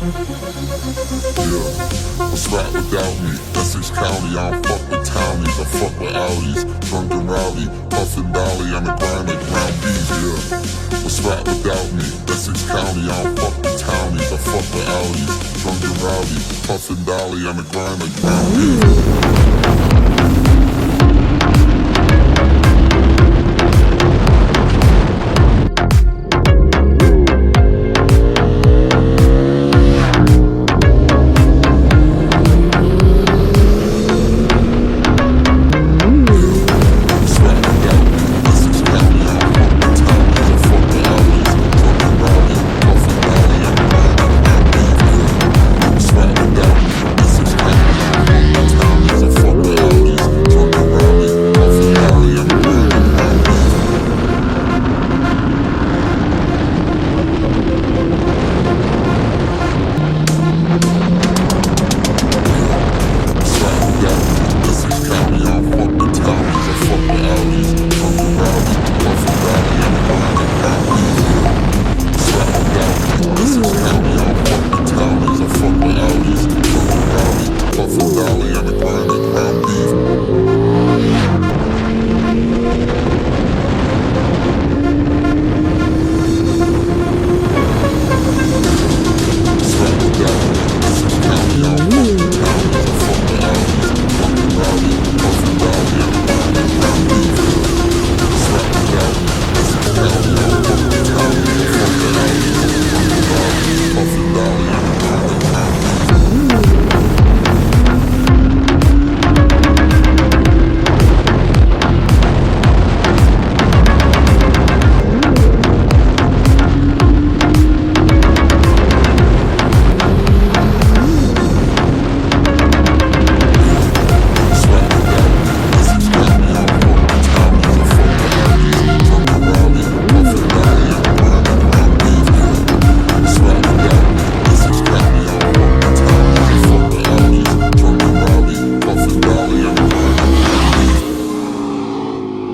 What's rap without me? Essex County, I don't fuck with townies, I fuck with Audis. Drunk and rowdy, puffin' dolly, I'm a grind like ground beef, yeah. What's rap without me? Essex County, I don't fuck with townies, I fuck with Audis. Drunk and rowdy, puffin' dolly, I'm a grind like ground beef. This is